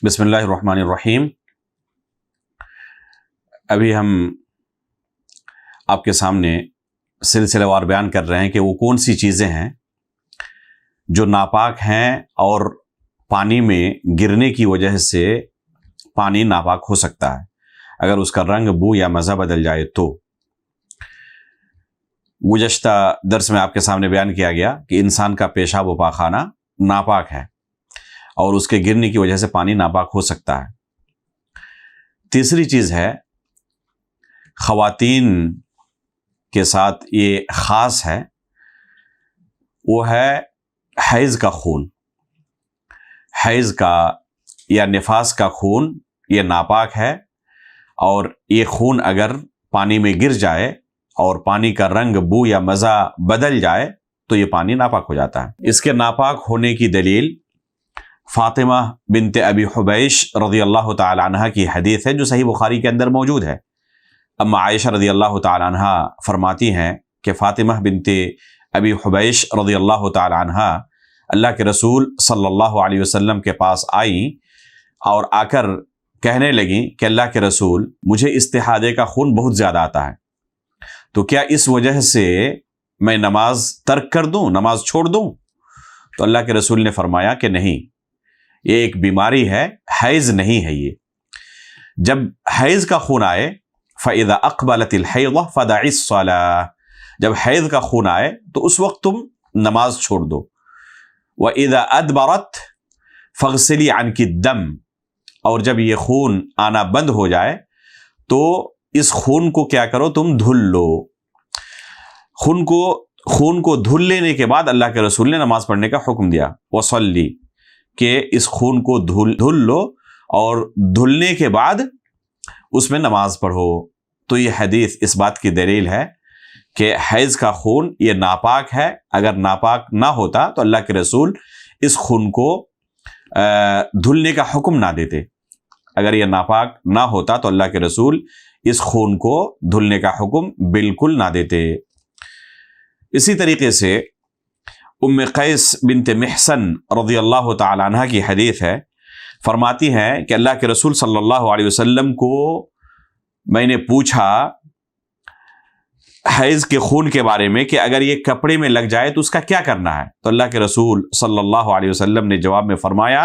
बिस्मिल्लाहिर्रहमानिर्रहीम। अभी हम आपके सामने सिलसिलेवार बयान कर रहे हैं कि वो कौन सी चीज़ें हैं जो नापाक हैं और पानी में गिरने की वजह से पानी नापाक हो सकता है अगर उसका रंग, बू या मज़ा बदल जाए तो। गुज़श्ता दर्स में आपके सामने बयान किया गया कि इंसान का पेशाब व पाखाना नापाक है और उसके गिरने की वजह से पानी नापाक हो सकता है। तीसरी चीज़ है, ख़वातीन के साथ ये ख़ास है, वो है हैज़ का खून। हैज़ का या निफास का खून ये नापाक है और ये खून अगर पानी में गिर जाए और पानी का रंग, बू या मज़ा बदल जाए तो ये पानी नापाक हो जाता है। इसके नापाक होने की दलील फातिमा बिन्त अबी हुबैश रज़ियल्लाहु ताला अन्हा की हदीस है जो सही बुखारी के अंदर मौजूद है। अम्मा आयशा रज़ियल्लाहु ताला अन्हा फरमाती हैं कि फातिमा बिन्त अबी हुबैश रज़ियल्लाहु ताला अन्हा अल्लाह के रसूल सल्लल्लाहु अलैहि वसल्लम के पास आई और आकर कहने लगी कि अल्लाह के रसूल, मुझे इस्तिहादे का खून बहुत ज़्यादा आता है, तो क्या इस वजह से मैं नमाज तर्क कर दूँ, नमाज छोड़ दूँ? तो अल्लाह के रसूल ने फरमाया कि नहीं, ये एक बीमारी है, हैज़ नहीं है ये। जब हैज़ का खून आए, फ़इज़ा अक़बलतिल हैज़ फ़दइस सलाह, जब हैज़ का खून आए तो उस वक्त तुम नमाज छोड़ दो। व इज़ा अदबरत फ़ग़सिली अन्की दम, और जब ये खून आना बंद हो जाए तो इस खून को क्या करो, तुम धुल लो। खून को धुल लेने के बाद अल्लाह के रसूल ने नमाज पढ़ने का हुक्म दिया, वसल्ली, कि इस खून को धुल लो और धुलने के बाद उसमें नमाज पढ़ो। तो ये हदीस इस बात की दलील है कि हैज़ का खून ये नापाक है। अगर नापाक ना होता तो अल्लाह के रसूल इस खून को धुलने का हुक्म ना देते। अगर ये नापाक ना होता तो अल्लाह के रसूल इस खून को धुलने का हुक्म बिल्कुल ना देते। इसी तरीके से उम्मे कैस बिन्त महसन रज़ियल्लाहु ताला अन्हा की हदीस है, फरमाती हैं कि अल्लाह के रसूल सल्लल्लाहु अलैहि वसल्लम को मैंने पूछा हैज़ के खून के बारे में कि अगर ये कपड़े में लग जाए तो उसका क्या करना है? तो अल्लाह के रसूल सल्लल्लाहु अलैहि वसल्लम ने जवाब में फरमाया,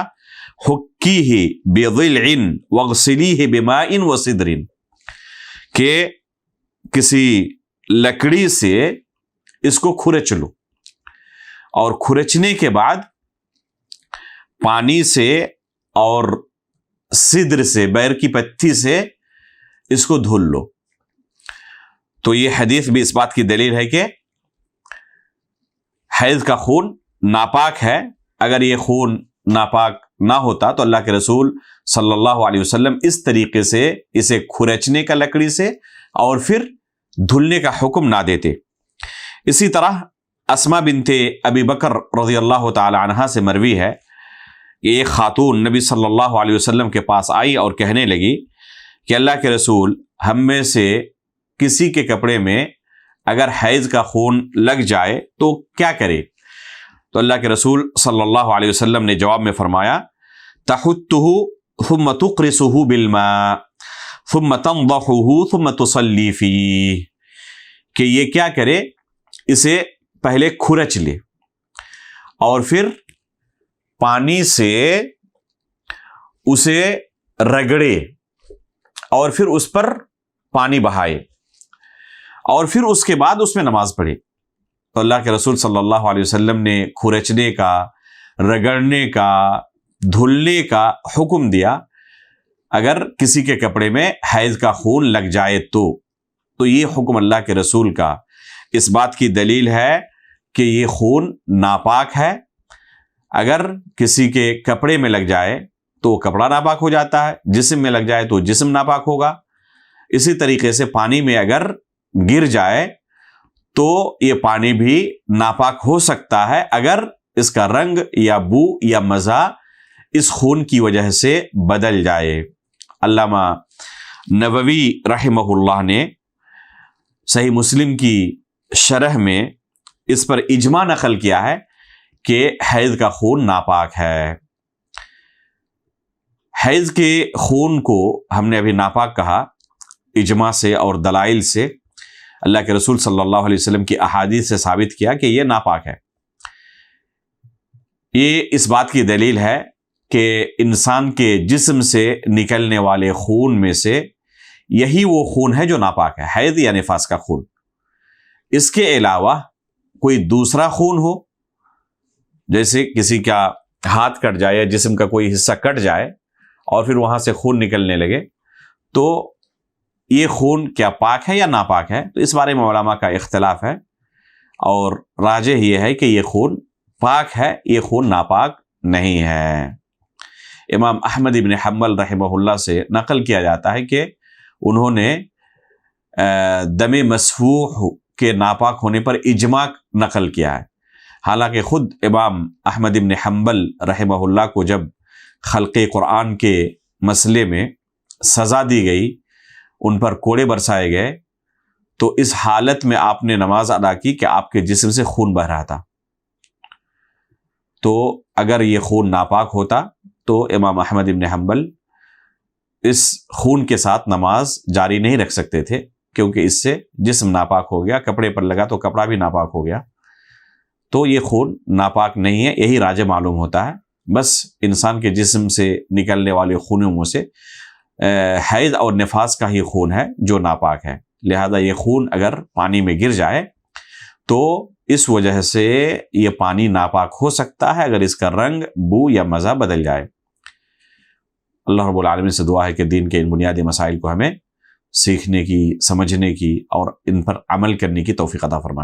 हुक्कीही बिज़िलइन वग़सिलीही बिमाइन व सिदरिन, कि किसी लकड़ी से इसको खुरच लो और खुरचने के बाद पानी से और सिद्र से, बैर की पत्ती से इसको धुल लो। तो ये हदीस भी इस बात की दलील है कि हैज़ का खून नापाक है। अगर ये खून नापाक ना होता तो अल्लाह के रसूल सल्लल्लाहु अलैहि वसल्लम इस तरीके से इसे खुरचने का लकड़ी से और फिर धुलने का हुक्म ना देते। इसी तरह अस्मा बिन्ते अबी बकर रज़ियल्लाहु ताला अन्हा से मरवी है, एक खातून नबी सल्लल्लाहु अलैहि वसल्लम के पास आई और कहने लगी कि अल्लाह के रसूल, हम में से किसी के कपड़े में अगर हैज़ का खून लग जाए तो क्या करे? तो अल्लाह के रसूल सल्लल्लाहु अलैहि वसल्लम ने जवाब में फरमाया, तहुत्तुहु थुम्मा तुक़रिसुहु बिलमा थुम्मा तंज़हुहु थुम्मा तुसल्ली फ़ीह, कि ये क्या करे, इसे पहले खुरच ले और फिर पानी से उसे रगड़े और फिर उस पर पानी बहाए और फिर उसके बाद उसमें नमाज पढ़े। तो अल्लाह के रसूल सल्लल्लाहु अलैहि वसल्लम ने खुरचने का, रगड़ने का, धुलने का हुक्म दिया अगर किसी के कपड़े में हैज़ का खून लग जाए तो ये हुक्म अल्लाह के रसूल का इस बात की दलील है कि ये खून नापाक है। अगर किसी के कपड़े में लग जाए तो कपड़ा नापाक हो जाता है, जिस्म में लग जाए तो जिस्म नापाक होगा। इसी तरीके से पानी में अगर गिर जाए तो ये पानी भी नापाक हो सकता है अगर इसका रंग या बू या मज़ा इस खून की वजह से बदल जाए। अल्लामा नववी रहमहुल्लाह ने सही मुस्लिम की शरह में इस पर इजमा नकल किया है कि हैज़ का खून नापाक है। حیض کے خون کو ہم نے ابھی ناپاک کہا اجماع سے اور دلائل سے، اللہ کے رسول صلی اللہ علیہ وسلم کی احادیث سے ثابت کیا کہ یہ ناپاک ہے۔ یہ اس بات کی دلیل ہے کہ انسان کے جسم سے نکلنے والے خون میں سے یہی وہ خون ہے جو ناپاک ہے، حیض یا نفاس کا خون۔ اس کے علاوہ کوئی دوسرا خون ہو، جیسے کسی کا ہاتھ کٹ جائے یا جسم کا کوئی حصہ کٹ جائے اور پھر وہاں سے خون نکلنے لگے، تو یہ خون کیا پاک ہے یا ناپاک ہے؟ تو اس بارے میں علماء کا اختلاف ہے، اور راجح یہ ہے کہ یہ خون پاک ہے، یہ خون ناپاک نہیں ہے۔ امام احمد بن حنبل رحمہ اللہ سے نقل کیا جاتا ہے کہ انہوں نے دم مسفوح کے ناپاک ہونے پر اجماع نقل کیا ہے، حالانکہ خود امام احمد بن حنبل رحمہ اللہ کو جب خلق قرآن کے مسئلے میں سزا دی گئی، ان پر کوڑے برسائے گئے، تو اس حالت میں آپ نے نماز ادا کی کہ آپ کے جسم سے خون بہہ رہا تھا۔ تو اگر یہ خون ناپاک ہوتا تو امام احمد بن حنبل اس خون کے ساتھ نماز جاری نہیں رکھ سکتے تھے، کیونکہ اس سے جسم ناپاک ہو گیا، کپڑے پر لگا تو کپڑا بھی ناپاک ہو گیا۔ تو یہ خون ناپاک نہیں ہے، یہی راجح معلوم ہوتا ہے۔ بس انسان کے جسم سے نکلنے والے خونوں میں سے حیض اور نفاس کا ہی خون ہے جو ناپاک ہے، لہذا یہ خون اگر پانی میں گر جائے تو اس وجہ سے یہ پانی ناپاک ہو سکتا ہے اگر اس کا رنگ، بو یا مزہ بدل جائے۔ اللہ رب العالمین سے دعا ہے کہ دین کے ان بنیادی مسائل کو ہمیں سیکھنے کی، سمجھنے کی اور ان پر عمل کرنے کی توفیق عطا فرمائے۔